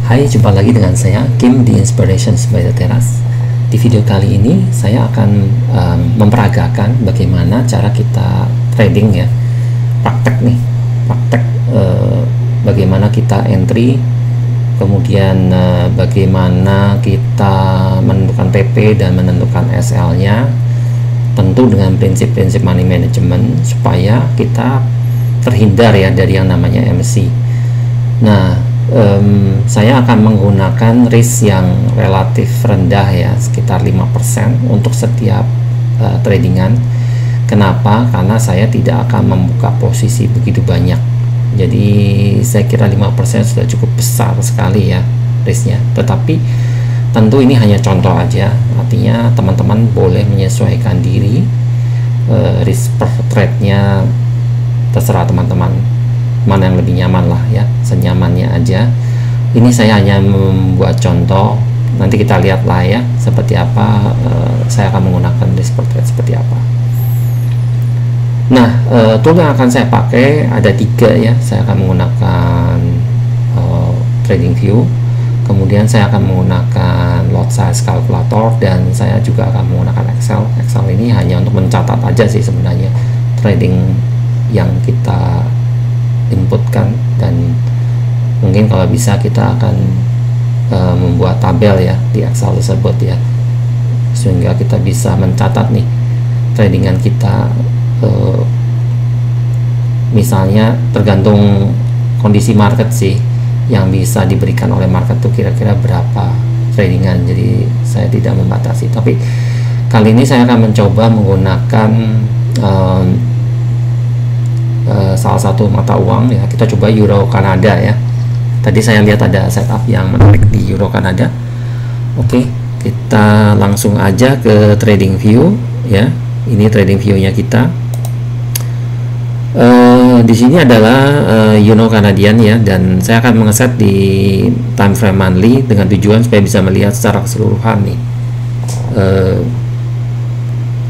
Hai, jumpa lagi dengan saya Kim di Inspirations by the Terrace. Di video kali ini saya akan memperagakan bagaimana cara kita trading ya, praktek bagaimana kita entry, kemudian bagaimana kita menentukan TP dan menentukan SL nya, tentu dengan prinsip-prinsip money management supaya kita terhindar ya dari yang namanya MC. Nah, saya akan menggunakan risk yang relatif rendah ya, sekitar 5% untuk setiap tradingan. Kenapa? Karena saya tidak akan membuka posisi begitu banyak. Jadi saya kira 5% sudah cukup besar sekali ya risknya. Tetapi tentu ini hanya contoh aja, artinya teman-teman boleh menyesuaikan diri. Risk per trade-nya terserah teman-teman, mana yang lebih nyaman lah ya, senyamannya aja. Ini saya hanya membuat contoh, nanti kita lihat lah ya seperti apa. Saya akan menggunakan risk per trade seperti apa. Nah, tool yang akan saya pakai ada 3 ya. Saya akan menggunakan trading view, kemudian saya akan menggunakan lot size calculator, dan saya juga akan menggunakan Excel. Excel ini hanya untuk mencatat aja sih sebenarnya trading yang kita inputkan, dan mungkin kalau bisa kita akan membuat tabel ya di Excel tersebut ya, sehingga kita bisa mencatat nih tradingan kita. Misalnya tergantung kondisi market sih yang bisa diberikan oleh market tuh kira-kira berapa tradingan, jadi saya tidak membatasi. Tapi kali ini saya akan mencoba menggunakan salah satu mata uang ya. Kita coba Euro Kanada ya. Tadi saya lihat ada setup yang menarik di Euro Kanada. Oke, kita langsung aja ke trading view ya. Ini trading view-nya kita. Di sini adalah Euro Canadian ya, dan saya akan mengeset di time frame monthly dengan tujuan supaya bisa melihat secara keseluruhan nih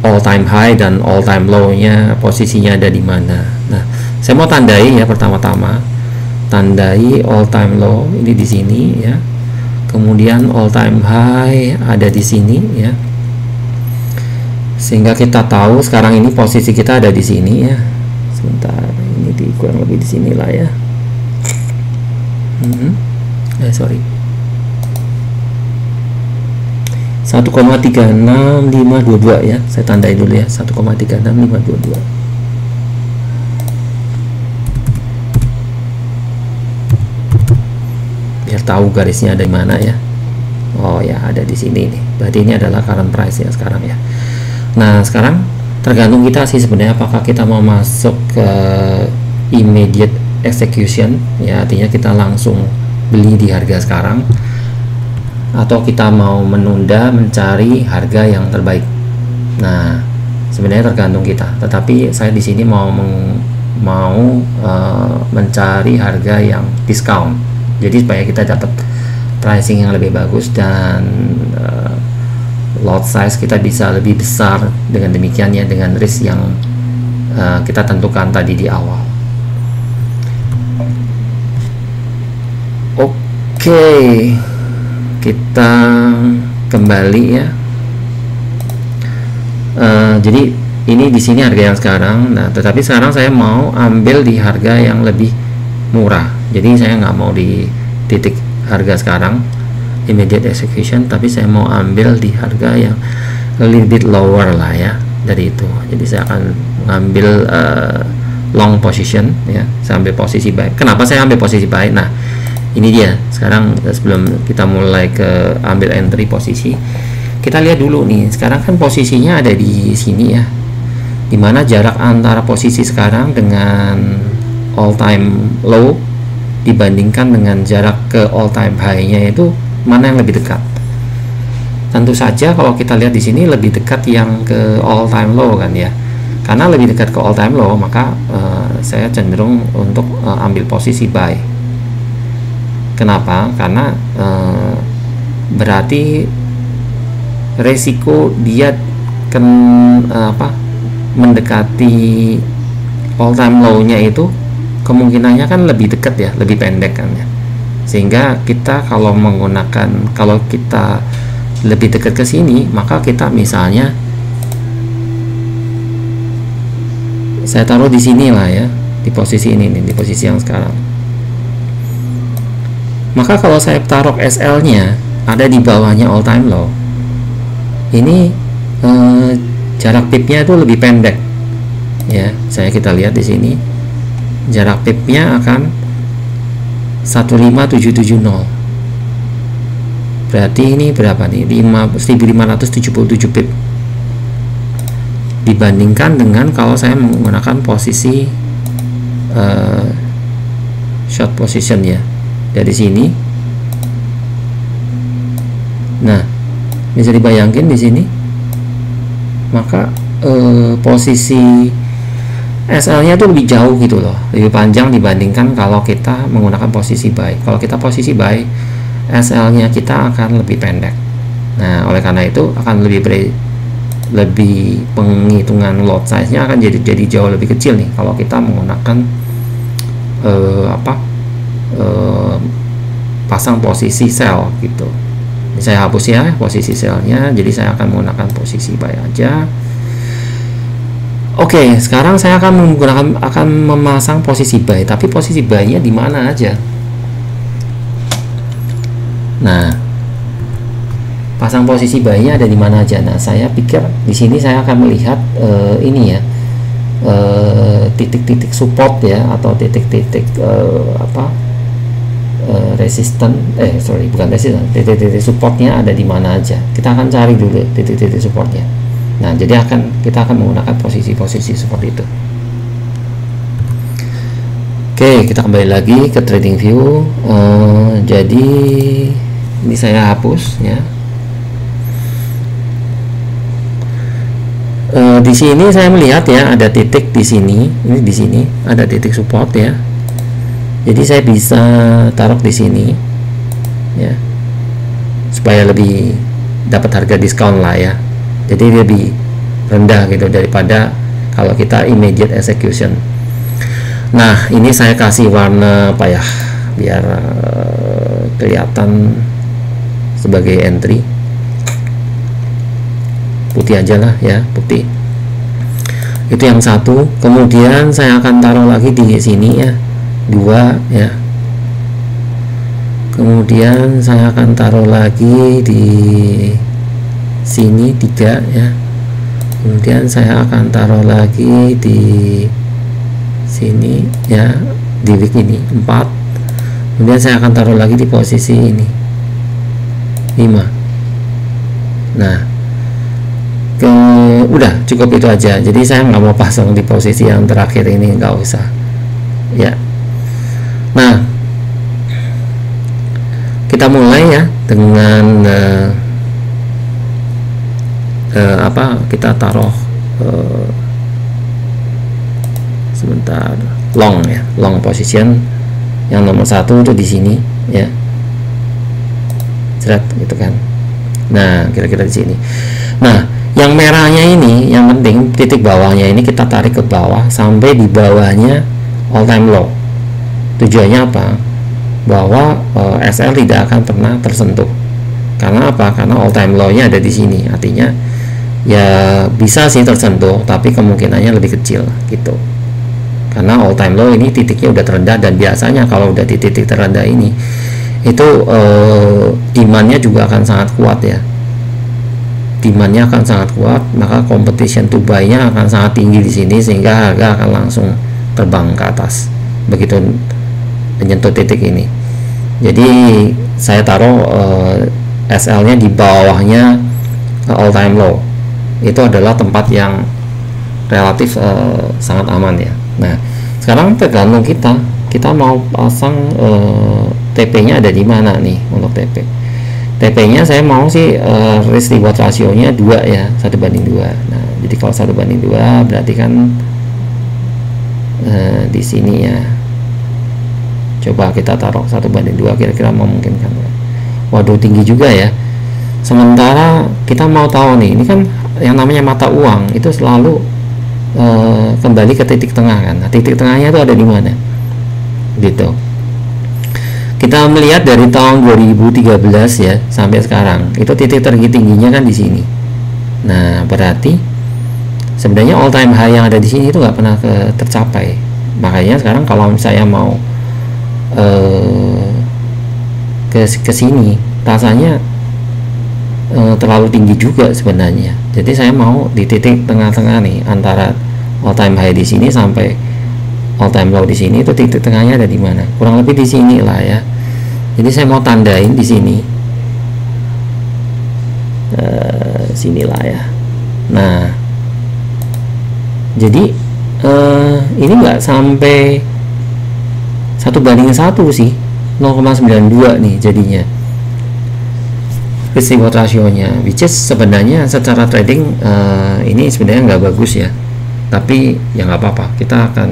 all time high dan all time low nya posisinya ada di mana. Nah, saya mau tandai ya, pertama-tama tandai all time low ini di sini ya, kemudian all time high ada di sini ya, sehingga kita tahu sekarang ini posisi kita ada di sini ya. Sebentar, ini di kurang lebih di sini lah ya. Sorry, 1,36522 ya, saya tandai dulu ya, 1,36522. Biar tahu garisnya ada di mana ya. Oh ya, ada di sini nih. Berarti ini adalah current price ya sekarang ya. Nah, sekarang tergantung kita sih sebenarnya, apakah kita mau masuk ke immediate execution ya, artinya kita langsung beli di harga sekarang, atau kita mau menunda mencari harga yang terbaik. Nah, sebenarnya tergantung kita. Tetapi saya di sini mau mencari harga yang discount. Jadi supaya kita dapat pricing yang lebih bagus, dan lot size kita bisa lebih besar dengan demikian ya, dengan risk yang kita tentukan tadi di awal. Oke, kita kembali ya. Jadi ini di sini harga yang sekarang. Nah, tetapi sekarang saya mau ambil di harga yang lebih murah. Jadi saya nggak mau di titik harga sekarang immediate execution, tapi saya mau ambil di harga yang a little bit lower lah ya dari itu. Jadi saya akan mengambil long position ya. Saya ambil posisi buy. Kenapa saya ambil posisi buy? Nah, ini dia. Sekarang sebelum kita mulai ke ambil entry posisi, kita lihat dulu nih. Sekarang kan posisinya ada di sini ya, dimana jarak antara posisi sekarang dengan all time low dibandingkan dengan jarak ke all time high nya itu mana yang lebih dekat. Tentu saja kalau kita lihat di sini lebih dekat yang ke all time low kan ya. Karena lebih dekat ke all time low, maka saya cenderung untuk ambil posisi buy. Kenapa? Karena berarti resiko dia mendekati all time low nya itu kemungkinannya kan lebih dekat ya, lebih pendek kan ya. sehingga kita kalau kita lebih dekat ke sini, maka kita misalnya saya taruh di sini lah ya, di posisi ini nih, di posisi yang sekarang. Maka kalau saya taruh SL nya ada di bawahnya all time low, ini jarak pipnya itu lebih pendek ya. Kita lihat di sini jarak pipnya akan 15770. Berarti ini berapa nih? 1577 pip dibandingkan dengan kalau saya menggunakan posisi short position ya, dari sini. Nah, bisa dibayangkan di sini, maka posisi SL nya itu lebih jauh gitu loh, lebih panjang dibandingkan kalau kita menggunakan posisi buy. Kalau kita posisi buy, SL nya kita akan lebih pendek. Nah, oleh karena itu akan lebih penghitungan lot size nya akan jadi jauh lebih kecil nih kalau kita menggunakan pasang posisi sell gitu. Ini saya hapus ya posisi sell-nya, jadi saya akan menggunakan posisi buy aja. Oke, sekarang saya akan memasang posisi buy, tapi posisi buy-nya di mana aja? Nah, pasang posisi buy-nya ada di mana aja? Nah, saya pikir di sini saya akan melihat ini ya, titik-titik support ya, atau titik-titik resisten, bukan resisten, titik-titik supportnya ada di mana aja. Kita akan cari dulu titik-titik supportnya. Nah, jadi kita akan menggunakan posisi-posisi seperti itu. Oke, kita kembali lagi ke trading view. Jadi ini saya hapus ya. Di sini saya melihat ya ada titik di sini. Ini di sini ada titik support ya. Jadi saya bisa taruh di sini ya, supaya lebih dapat harga diskon lah ya. Jadi lebih rendah gitu daripada kalau kita immediate execution. Nah, ini saya kasih warna apa ya, biar kelihatan sebagai entry. Putih aja lah ya, putih. Itu yang satu. Kemudian saya akan taruh lagi di sini ya, 2 ya. Kemudian saya akan taruh lagi di sini 3 ya. Kemudian saya akan taruh lagi di sini ya, di week ini 4. Kemudian saya akan taruh lagi di posisi ini 5. Nah, udah cukup itu aja. Jadi saya nggak mau pasang di posisi yang terakhir ini, nggak usah ya. Nah, kita mulai ya dengan kita taruh sebentar long ya, long position yang nomor 1 itu di sini ya, seret gitu kan. Nah, kira-kira di sini. Nah, yang merahnya ini yang penting, titik bawahnya ini kita tarik ke bawah sampai di bawahnya all time low. Tujuannya apa? Bahwa SL tidak akan pernah tersentuh. Karena apa? Karena all time low nya ada di sini. Artinya ya bisa sih tersentuh, tapi kemungkinannya lebih kecil gitu. Karena all time low ini titiknya udah terendah, dan biasanya kalau udah di titik terendah ini itu demandnya juga akan sangat kuat ya. Demandnya akan sangat kuat, maka competition to buy-nya akan sangat tinggi di sini, sehingga harga akan langsung terbang ke atas begitu menyentuh titik ini. Jadi saya taruh SL-nya di bawahnya all time low. Itu adalah tempat yang relatif sangat aman ya. Nah, sekarang tergantung kita mau pasang TP-nya ada di mana nih untuk TP. TP-nya saya mau sih risk reward rasionya 2 ya, 1:2. Nah, jadi kalau 1:2 berarti kan di sini ya. Coba kita taruh 1:2, kira-kira memungkinkan ya. Waduh, tinggi juga ya. Sementara kita mau tahu nih, ini kan yang namanya mata uang itu selalu kembali ke titik tengah kan. Nah, titik tengahnya itu ada di mana? Gitu. kita melihat dari tahun 2013 ya sampai sekarang, itu titik tertingginya kan di sini. Nah, berarti sebenarnya all time high yang ada di sini itu nggak pernah tercapai. Makanya sekarang kalau saya mau ke sini, rasanya terlalu tinggi juga sebenarnya. Jadi saya mau di titik tengah-tengah nih, antara all time high di sini sampai all time low di sini. Itu titik tengahnya ada di mana? Kurang lebih di sini lah ya. Jadi saya mau tandain di sini, sinilah ya. Nah, jadi ini nggak sampai 1:1 sih, 0,92 nih jadinya risk reward rasionya, which is sebenarnya secara trading ini sebenarnya nggak bagus ya, tapi ya nggak apa-apa, kita akan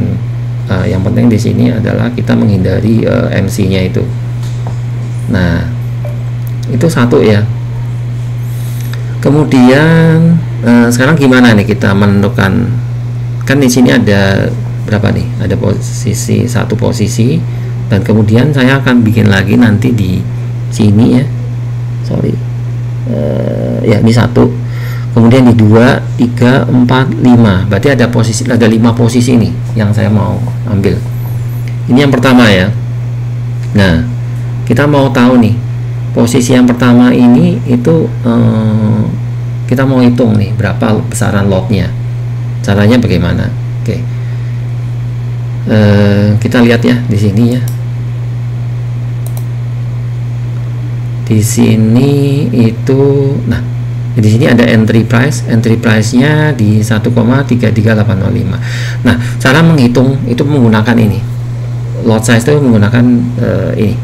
yang penting di sini adalah kita menghindari MC-nya itu. Nah, itu satu ya. Kemudian sekarang gimana nih kita menentukan, kan di sini ada berapa nih, ada posisi, satu posisi, dan kemudian saya akan bikin lagi nanti di sini ya, sorry ya ini satu, kemudian di 2, 3, 4, 5, berarti ada posisi, ada 5 posisi nih yang saya mau ambil. Ini yang pertama ya. Nah, kita mau tahu nih posisi yang pertama ini itu kita mau hitung nih berapa besaran lotnya. Caranya bagaimana? Oke, kita lihat ya di sini ya. Di sini itu, nah di sini ada entry price-nya di 1,33805. Nah, cara menghitung itu menggunakan ini. Lot size itu menggunakan ini.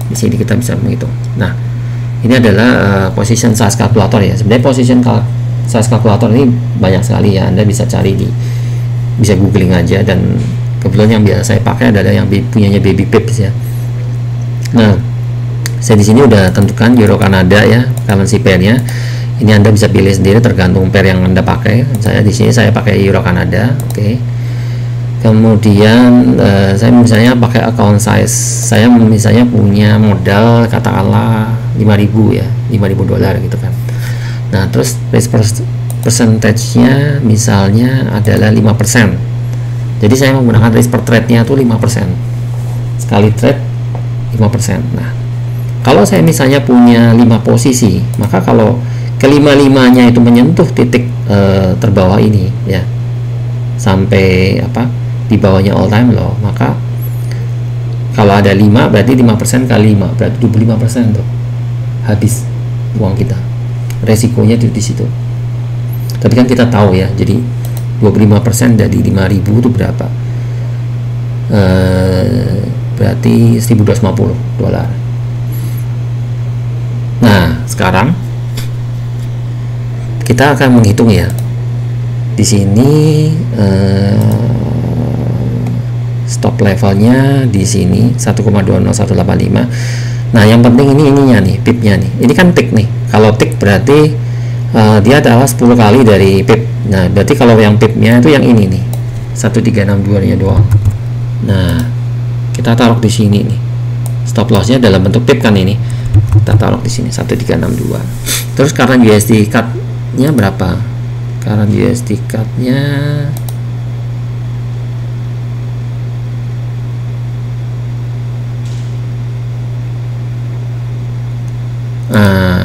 Di sini kita bisa menghitung. Nah, ini adalah position size calculator ya. Sebenarnya position size calculator ini banyak sekali ya. Anda bisa cari bisa googling aja, dan kebetulan yang biasa saya pakai adalah yang punyanya Baby Pips ya. Nah, saya di sini udah tentukan Euro Kanada ya, currency pair-nya. Ini Anda bisa pilih sendiri tergantung pair yang Anda pakai. Saya di sini saya pakai Euro Kanada, oke. Kemudian saya misalnya pakai account size. Saya misalnya punya modal katakanlah 5.000 ya, 5.000 dolar gitu kan. Nah, terus risk percentage-nya misalnya adalah 5%. Jadi saya menggunakan risk per trade-nya itu 5%. Sekali trade 5%. Nah, kalau saya misalnya punya 5 posisi, maka kalau kelima-limanya itu menyentuh titik terbawah ini ya, sampai di bawahnya all time low, maka kalau ada 5 berarti 5% kali 5 berarti 25% tuh habis uang kita, resikonya di situ. Tapi kan kita tahu ya, jadi 25% dari 5.000 itu berapa? Berarti 1.250 dolar. Nah, sekarang kita akan menghitung ya. Di sini stop levelnya di sini 1,20185. Nah, yang penting ini ininya nih, pipnya nih. Ini kan tick nih. Kalau tick berarti dia adalah 10 kali dari pip. Nah, berarti kalau yang pipnya itu yang ini nih, 1362 nya doang. Nah, kita taruh di sini nih. Stop lossnya dalam bentuk pip kan ini. Kita taruh di sini 1362. Terus current USD cut-nya berapa? Current USD cut-nya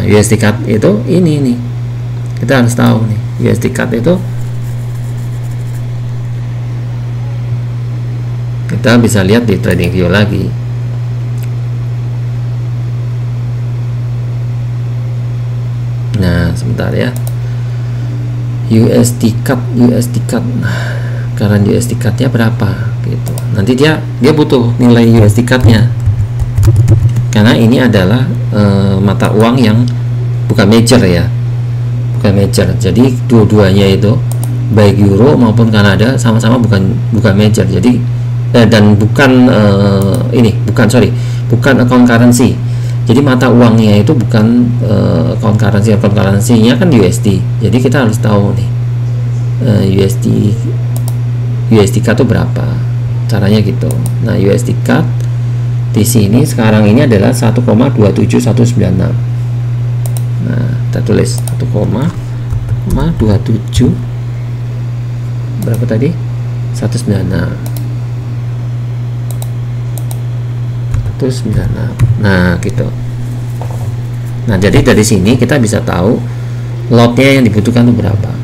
USD cut itu ini nih, kita harus tahu nih USD cut itu kita bisa lihat di TradingView lagi. Nah, sebentar ya, USD cut karena USD cut-nya berapa gitu. Nanti dia butuh nilai USD cut-nya, karena ini adalah mata uang yang bukan major ya, bukan major. Jadi dua-duanya itu baik euro maupun Kanada sama-sama bukan major. Jadi dan bukan bukan account currency. Jadi mata uangnya itu bukan account currency-nya kan USD. Jadi kita harus tahu nih USD cut itu berapa, caranya gitu. Nah, USD cut di sini sekarang ini adalah 1,27196. Nah, kita tulis 1,27 berapa tadi? 196. Nah, gitu. Nah, jadi dari sini kita bisa tahu lotnya yang dibutuhkan itu berapa.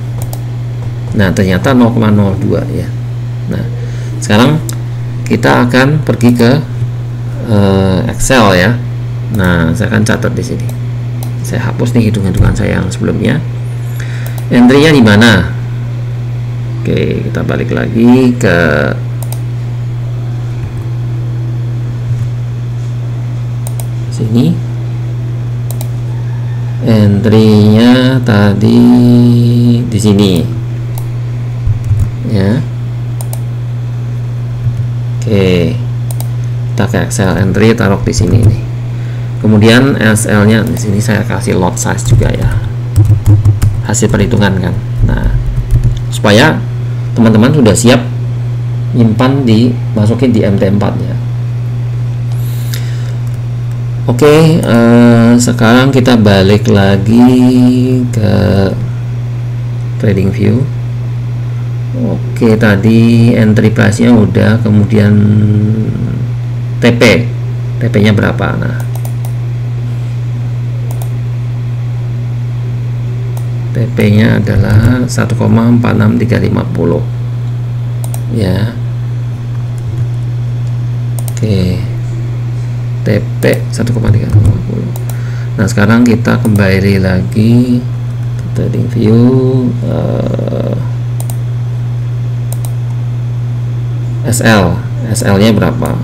Nah, ternyata 0,02 ya. Nah, sekarang kita akan pergi ke Excel ya. Nah, saya akan catat di sini. Saya hapus nih hitung-hitungan saya yang sebelumnya. Entry-nya di mana? Oke, kita balik lagi ke sini. Entry-nya tadi di sini. Ya. Oke. Kita ke Excel, entry taruh di sini nih. Kemudian SL-nya di sini saya kasih lot size juga ya. Hasil perhitungan kan. Nah, supaya teman-teman sudah siap nyimpan masukin di MT4 ya. Oke, sekarang kita balik lagi ke trading view. Oke, tadi entry price-nya udah, kemudian TP-nya berapa? Nah, TP-nya adalah 1,46350 ya. Oke, TP 1,350. Nah, sekarang kita kembali lagi ke trading view. SL-nya berapa?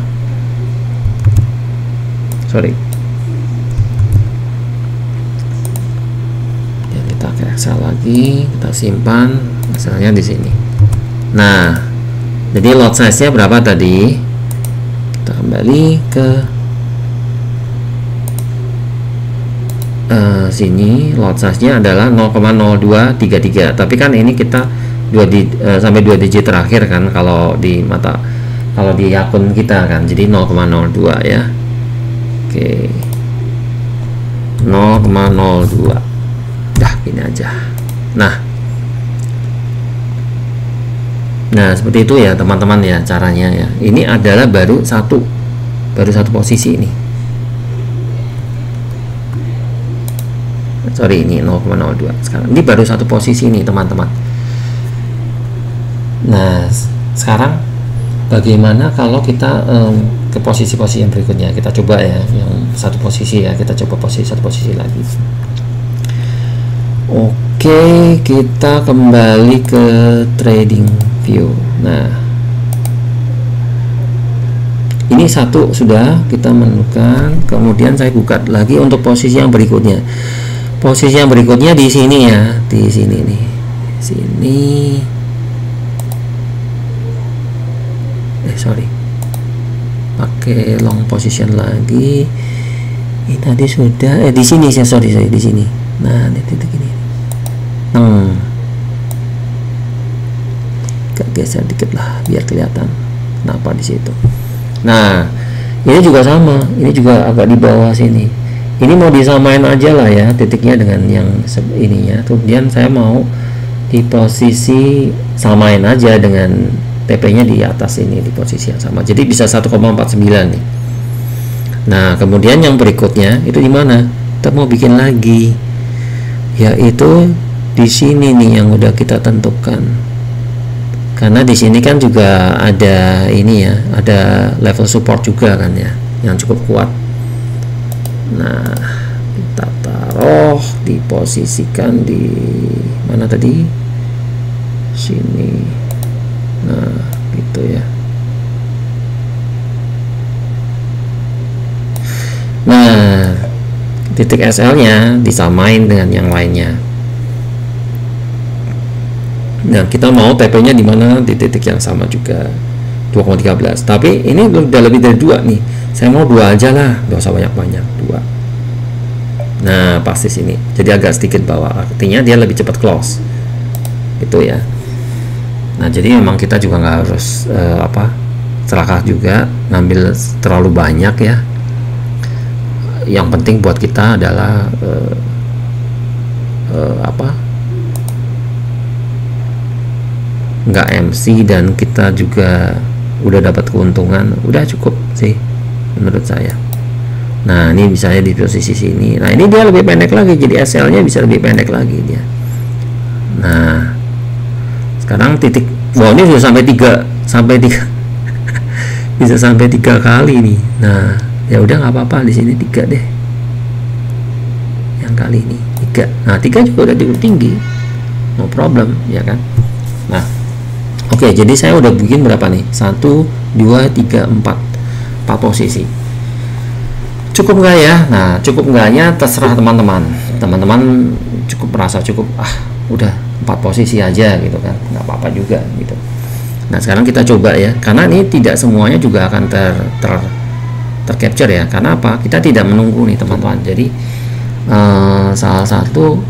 Sorry. Ya, kita ke Excel lagi, kita simpan SL-nya di sini. Nah, jadi lot size-nya berapa tadi? Kita kembali ke sini. Lot size-nya adalah 0,0233. Tapi kan ini kita sampai 2 digit terakhir kan kalau di akun kita kan. Jadi 0,02 ya. Oke. 0,02. Dah gini aja. Nah, seperti itu ya teman-teman ya caranya ya. Ini adalah baru satu posisi ini. Sorry, ini 0,02. Sekarang ini baru satu posisi nih teman-teman. Nah, sekarang bagaimana kalau kita ke posisi-posisi yang berikutnya? Kita coba ya, yang satu posisi ya. Kita coba satu posisi lagi. Oke, kita kembali ke trading view. Nah, ini satu sudah kita menemukan. Kemudian saya buka lagi untuk posisi yang berikutnya. Posisi yang berikutnya di sini ya, di sini nih, sini. Sorry, pakai long position lagi. Ini tadi sudah di sini saya sorry di sini. Nah, di titik ini. Agak geser dikit lah biar kelihatan kenapa di situ. Nah, ini juga sama. Ini juga agak di bawah sini. Ini mau disamain aja lah ya titiknya dengan yang ininya. Kemudian saya mau di posisi samain aja dengan TP-nya di atas ini di posisi yang sama. Jadi bisa 1,49 nih. Nah, kemudian yang berikutnya itu di mana? Kita mau bikin lagi. Yaitu di sini nih yang udah kita tentukan. Karena di sini kan juga ada ini ya, ada level support juga kan ya, yang cukup kuat. Nah, kita taruh diposisikan di mana tadi? Sini. Nah, gitu ya. Nah, titik SL-nya disamain dengan yang lainnya. Nah, kita mau TP-nya di mana? Di titik yang sama juga, 2,13. Tapi ini udah lebih dari 2 nih. Saya mau 2 aja lah, gak usah banyak-banyak, 2. Nah, pasti sini. Jadi agak sedikit bawah. Artinya dia lebih cepat close. Itu ya. Nah, jadi memang kita juga nggak harus celaka juga, ngambil terlalu banyak ya. Yang penting buat kita adalah nggak MC dan kita juga udah dapat keuntungan, udah cukup sih menurut saya. Nah ini misalnya di posisi sini, nah ini dia lebih pendek lagi, jadi SL nya bisa lebih pendek lagi dia. Nah sekarang titik, wah ini sudah sampai 3 bisa sampai 3 kali nih. Nah ya udah nggak apa-apa, di sini 3 deh, yang kali ini 3. Nah 3 juga udah cukup tinggi, no problem ya kan. Nah oke, jadi saya udah bikin berapa nih? 1, 2, 3, 4 posisi. Cukup nggak ya? Nah cukup nggaknya terserah teman-teman cukup merasa cukup, udah 4 posisi aja gitu kan, nggak apa-apa juga gitu. Nah sekarang kita coba ya, karena ini tidak semuanya juga akan tercapture ya. Karena apa? Kita tidak menunggu nih teman-teman. Jadi salah satu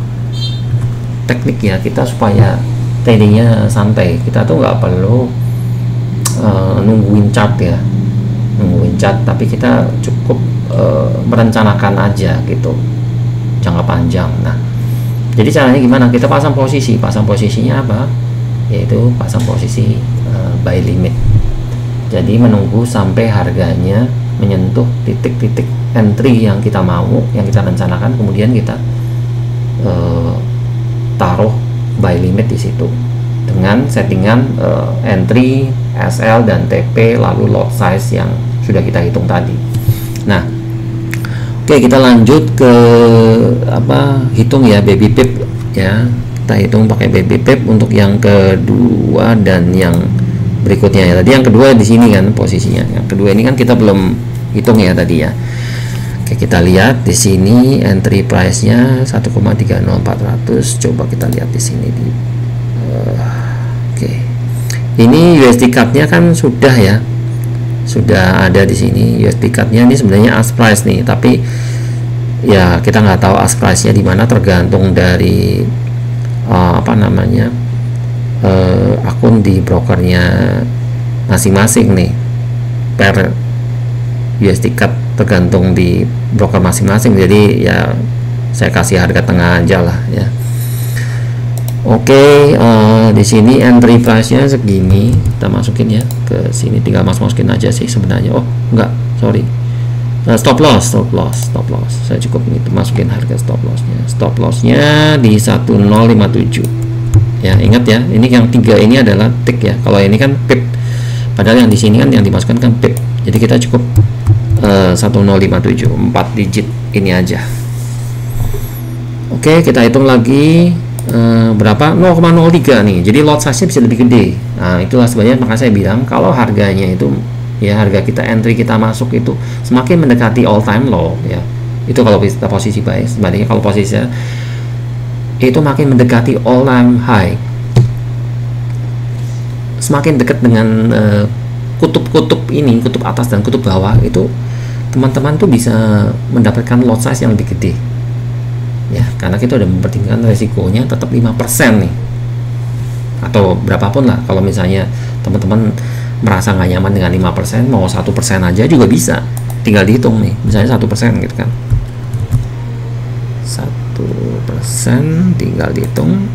teknik ya kita supaya tradingnya santai, kita tuh nggak perlu nungguin chart ya, tapi kita cukup merencanakan aja gitu jangka panjang. Nah jadi caranya gimana? Kita pasang posisinya apa? Yaitu pasang posisi buy limit. Jadi menunggu sampai harganya menyentuh titik-titik entry yang kita mau, yang kita rencanakan, kemudian kita taruh buy limit di situ dengan settingan entry, SL dan TP, lalu lot size yang sudah kita hitung tadi. Nah, oke, kita lanjut ke hitung ya baby pip ya. Kita hitung pakai baby pip untuk yang kedua dan yang berikutnya ya. Tadi yang kedua di sini kan posisinya. Yang kedua ini kan kita belum hitung ya tadi ya. Oke, kita lihat di sini entry price-nya 1,30400. Coba kita lihat di sini di oke. Ini USD cut-nya kan sudah ya. Sudah ada di sini USD cut-nya, ini sebenarnya ask price nih, tapi ya kita nggak tahu ask price-nya di mana, tergantung dari akun di brokernya masing-masing nih. Per USD cut tergantung di broker masing-masing, jadi ya saya kasih harga tengah aja lah ya. Oke, di sini entry price-nya segini, kita masukin ya ke sini, tinggal masukin aja sih sebenarnya. Oh enggak, sorry, stop loss. Saya cukup itu masukin harga stop lossnya di 1057 ya. Ingat ya, ini yang 3 ini adalah tick ya, kalau ini kan pip, padahal yang di sini kan yang dimasukkan kan pip, jadi kita cukup 1057 4 digit ini aja. Oke, kita hitung lagi berapa, 0,03 nih, jadi lot size nya bisa lebih gede. Nah itulah sebenarnya maka saya bilang kalau harganya itu ya, harga kita entry kita masuk itu semakin mendekati all time low ya, itu kalau kita posisi buy. Sebaliknya kalau posisinya itu makin mendekati all time high, semakin dekat dengan kutub-kutub ini, kutub atas dan kutub bawah, itu teman-teman tuh bisa mendapatkan lot size yang lebih gede ya, karena kita udah mempertimbangkan resikonya tetap 5% nih, atau berapapun lah. Kalau misalnya teman-teman merasa nggak nyaman dengan 5%, mau 1% aja juga bisa, tinggal dihitung nih, misalnya 1% gitu kan, 1% tinggal dihitung,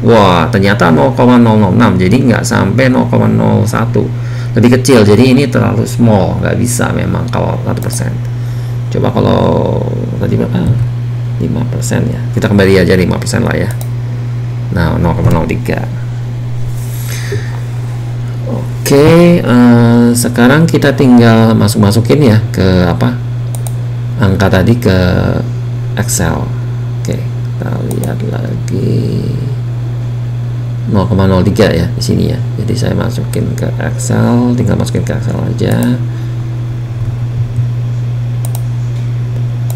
wah ternyata 0,006, jadi nggak sampai 0,01, lebih kecil, jadi ini terlalu small, nggak bisa memang kalau 1%. Coba kalau tadi berapa, 5% ya, kita kembali aja 5% lah ya. Nah 0,03. Oke, sekarang kita tinggal masukin ya ke angka tadi ke Excel. Oke, kita lihat lagi 0,03 ya di sini ya. Jadi saya masukin ke Excel, tinggal masukin ke Excel aja.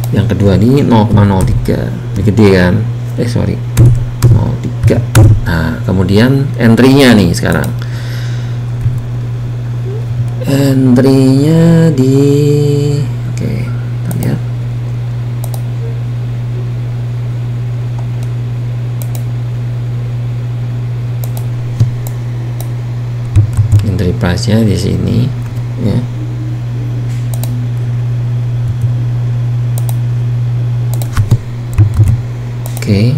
Yang kedua ini 0,03, ini gede kan? Sorry, 0,3. Nah, kemudian entry-nya nih sekarang. Entry-nya di, oke, kita lihat. Entry price-nya di sini ya. Oke.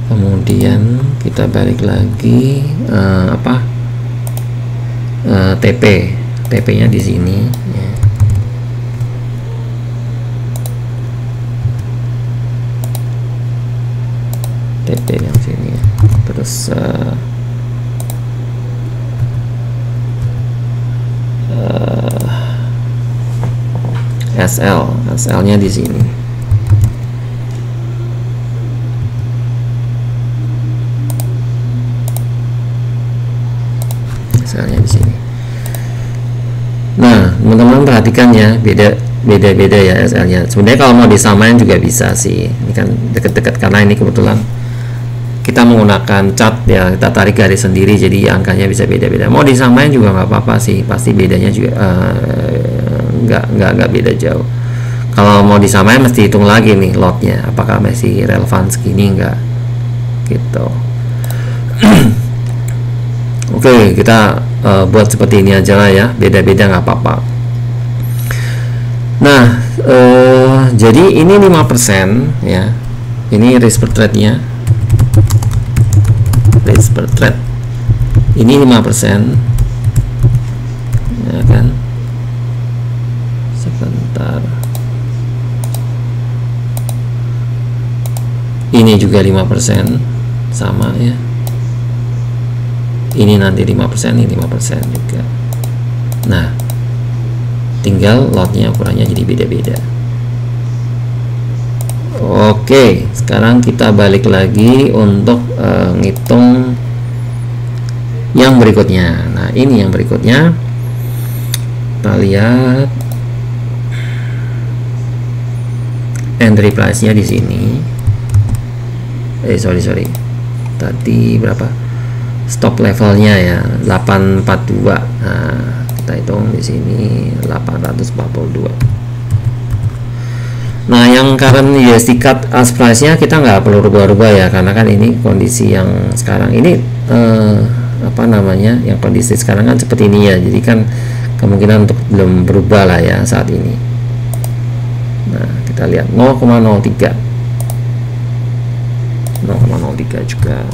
Kemudian kita balik lagi TP-nya di sini ya. TP yang sini ya. Terus SL-nya di sini. SL-nya di sini. Nah, teman-teman perhatikan ya, beda-beda ya SL-nya. Sebenarnya kalau mau disamain juga bisa sih. Ini kan deket-deket karena ini kebetulan kita menggunakan cat ya, kita tarik garis sendiri, jadi angkanya bisa beda-beda. Mau disamain juga nggak apa-apa sih, pasti bedanya juga nggak beda jauh. Kalau mau disamain mesti hitung lagi nih lotnya, apakah masih relevan segini nggak gitu. Oke, kita buat seperti ini aja lah ya, beda-beda nggak apa-apa. Nah, jadi ini 5% ya, ini risk per trade nya, risk per trade ini 5% ya kan. Sebentar, ini juga 5% sama ya, ini nanti 5%, ini 5% juga. Nah, tinggal lotnya ukurannya jadi beda-beda. Oke, sekarang kita balik lagi untuk ngitung yang berikutnya. Nah, ini yang berikutnya. Kita lihat entry price-nya di sini. Sorry. Tadi berapa? Stop levelnya ya, 842. Nah, kita hitung di sini 842. Nah, yang current USD cut as price-nya kita nggak perlu rubah-rubah ya, karena kan ini kondisi yang sekarang ini yang kondisi sekarang kan seperti ini ya, jadi kan kemungkinan untuk belum berubah lah ya saat ini. Nah, kita lihat 0,03 juga.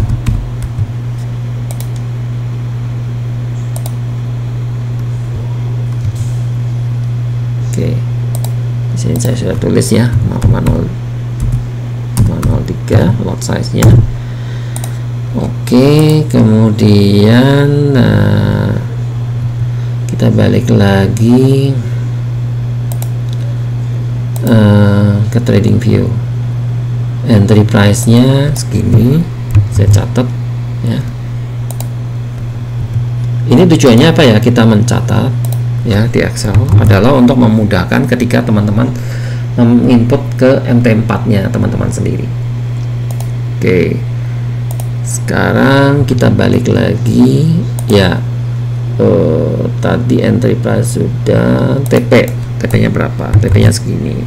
Oke, di sini saya sudah tulis ya 0,03 lot size nya. Oke, kemudian kita balik lagi ke trading view. Entry price nya segini, saya catat ya. Ini tujuannya apa ya, kita mencatat ya di Excel adalah untuk memudahkan ketika teman-teman menginput ke MT4 nya teman-teman sendiri. Oke, sekarang kita balik lagi ya. Tadi entry price sudah, TP nya berapa? TP nya segini.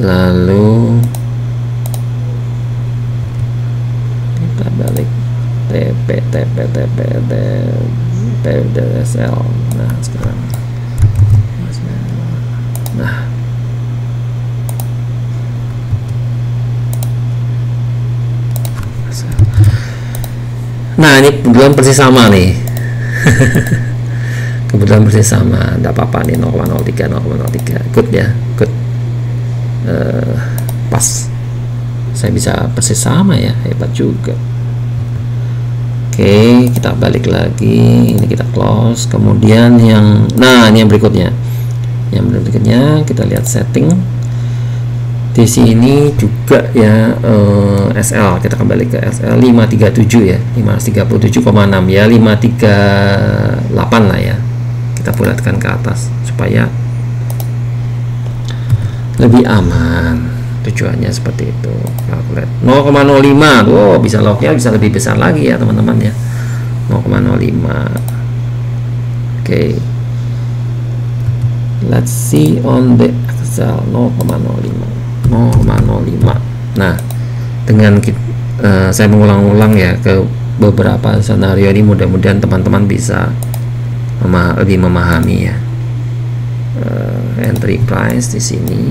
Lalu kita balik TP SL. Nah, sekarang nah ini kebetulan persis sama nih. Kebetulan persis sama, tidak apa-apa nih, 0,03 good ya, good. Pas saya bisa persis sama ya, hebat juga. Oke, kita balik lagi, ini kita close. Kemudian ini yang berikutnya kita lihat setting di sini juga ya. SL, kita kembali ke SL 537 ya, 537,6 ya, 538 lah ya, kita bulatkan ke atas supaya lebih aman. Tujuannya seperti itu. Calculate 0,05. Oh, bisa lognya bisa lebih besar lagi ya teman-teman ya, 0,05. Oke, let's see on the Excel. 0,05. Nah, dengan saya mengulang-ulang ya ke beberapa skenario ini, mudah-mudahan teman-teman bisa lebih memahami ya. Entry price di sini.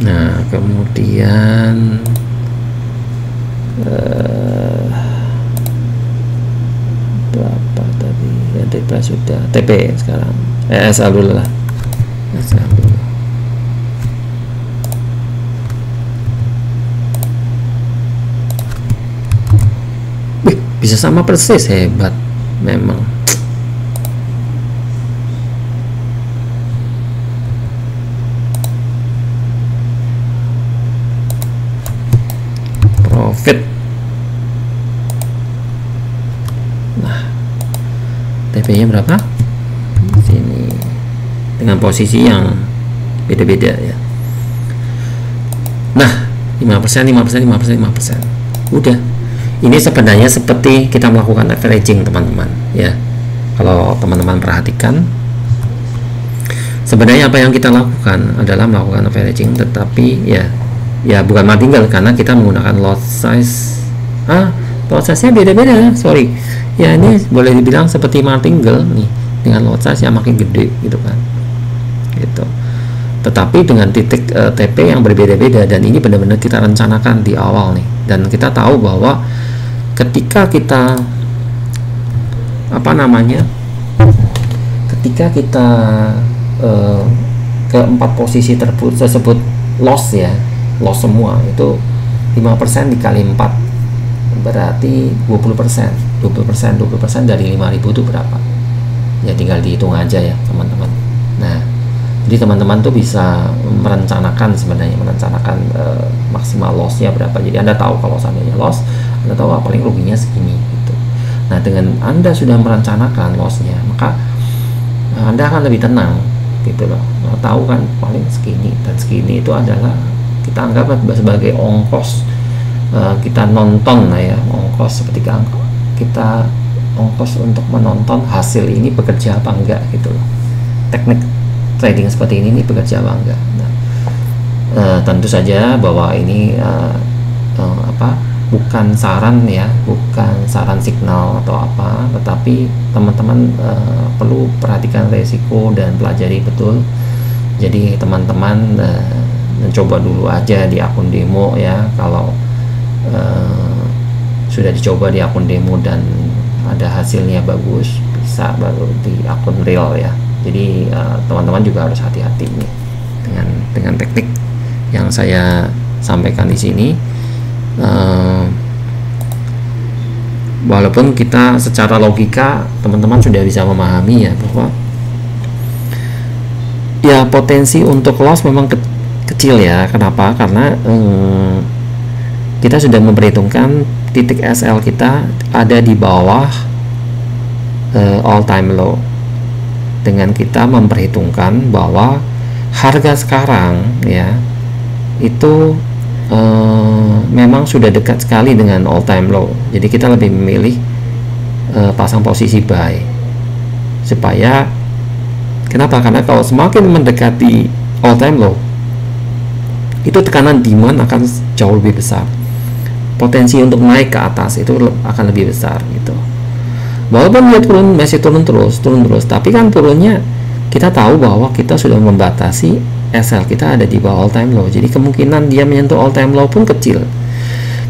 Nah, kemudian berapa tadi? Entry price sudah, TP sekarang. SL dulu lah. SL dulu. Bisa sama persis, hebat memang. Profit. Nah, TP-nya berapa? Sini. Dengan posisi yang beda-beda ya. Nah, 5%, 5%, 5%, 5%. Udah. Ini sebenarnya seperti kita melakukan averaging, teman-teman ya. Kalau teman-teman perhatikan, sebenarnya apa yang kita lakukan adalah melakukan averaging, tetapi ya bukan martingale karena kita menggunakan lot size. Lot size-nya beda-beda, sorry. Ya, ini boleh dibilang seperti martingale nih, dengan lot size yang makin gede gitu kan. Gitu. Tetapi dengan titik TP yang berbeda-beda, dan ini benar-benar kita rencanakan di awal nih. Dan kita tahu bahwa ketika kita ke 4 posisi tersebut loss ya, loss semua, itu 5% dikali 4 berarti 20%. 20% dari 5.000 itu berapa? Ya tinggal dihitung aja ya, teman-teman. Nah, jadi teman-teman tuh bisa merencanakan maksimal lossnya berapa. Jadi Anda tahu kalau seandainya loss, Anda tahu paling ruginya segini gitu. Nah, dengan Anda sudah merencanakan lossnya, maka Anda akan lebih tenang gitu loh. Tahu kan paling segini, dan segini itu adalah kita anggap sebagai ongkos kita nonton lah ya, ongkos seperti kita ongkos untuk menonton hasil ini bekerja apa enggak gitu loh. Teknik trading seperti ini bekerja apa enggak. Nah, tentu saja bahwa ini bukan saran ya, bukan saran signal atau apa, tetapi teman-teman perlu perhatikan resiko dan pelajari betul. Jadi teman-teman mencoba dulu aja di akun demo ya. Kalau sudah dicoba di akun demo dan ada hasilnya bagus, bisa baru di akun real ya. Jadi teman-teman juga harus hati-hati nih dengan teknik yang saya sampaikan di sini. Walaupun kita secara logika teman-teman sudah bisa memahami ya bahwa ya potensi untuk loss memang kecil ya. Kenapa? Karena kita sudah memperhitungkan titik SL kita ada di bawah all time low. Dengan kita memperhitungkan bahwa harga sekarang ya itu memang sudah dekat sekali dengan all time low. Jadi kita lebih memilih pasang posisi buy. Supaya kenapa? Karena kalau semakin mendekati all time low, itu tekanan demand akan jauh lebih besar. Potensi untuk naik ke atas itu akan lebih besar gitu. Walaupun dia masih turun terus, tapi kan turunnya kita tahu bahwa kita sudah membatasi SL kita ada di bawah all time low. Jadi kemungkinan dia menyentuh all time low pun kecil.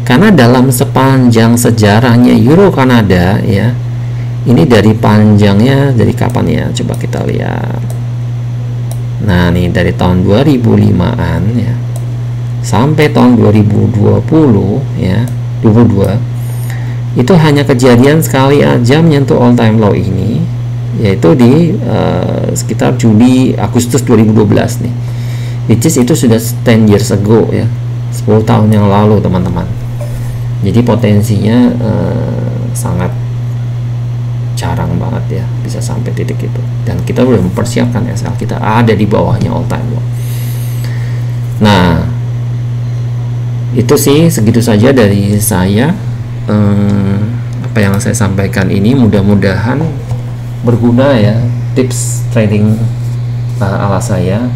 Karena dalam sepanjang sejarahnya Euro Kanada ya, ini dari panjangnya dari kapan ya? Coba kita lihat. Nah, nih dari tahun 2005-an ya sampai tahun 2020 ya, 22 itu hanya kejadian sekali aja menyentuh all time low ini, yaitu di sekitar Juli Agustus 2012 nih, which is itu sudah 10 years ago ya, 10 tahun yang lalu teman-teman. Jadi potensinya sangat jarang banget ya bisa sampai titik itu, dan kita udah mempersiapkan SL kita ada di bawahnya all time low. Nah, itu sih segitu saja dari saya. Apa yang saya sampaikan ini mudah-mudahan berguna ya, tips trading ala saya.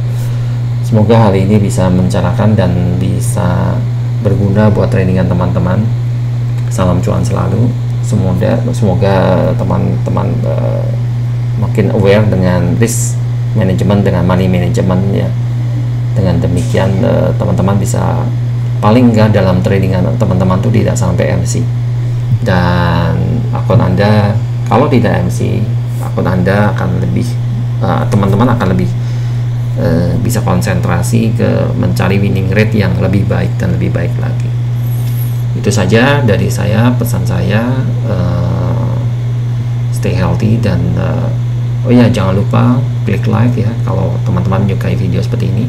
Semoga hal ini bisa mencerahkan dan bisa berguna buat tradingan teman-teman. Salam cuan selalu. Semoga teman-teman makin aware dengan risk management, dengan money management ya. Dengan demikian teman-teman bisa, paling enggak dalam tradingan teman-teman tuh tidak sampai MC, dan akun Anda kalau tidak MC, akun Anda akan lebih teman-teman akan lebih bisa konsentrasi ke mencari winning rate yang lebih baik dan lebih baik lagi. Itu saja dari saya, pesan saya, stay healthy, dan oh ya, jangan lupa klik like ya kalau teman-teman menyukai video seperti ini,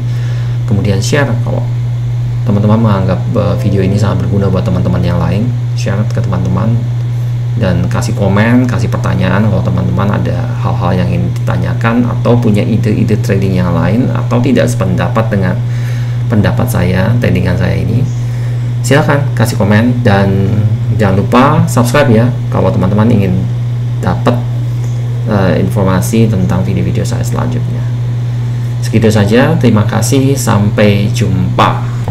kemudian share kalau teman-teman menganggap video ini sangat berguna buat teman-teman yang lain. Share ke teman-teman dan kasih komen, kasih pertanyaan kalau teman-teman ada hal-hal yang ingin ditanyakan atau punya ide-ide trading yang lain atau tidak sependapat dengan pendapat saya, tradingan saya ini. Silakan kasih komen, dan jangan lupa subscribe ya kalau teman-teman ingin dapat informasi tentang video-video saya selanjutnya. Segitu saja, terima kasih, sampai jumpa.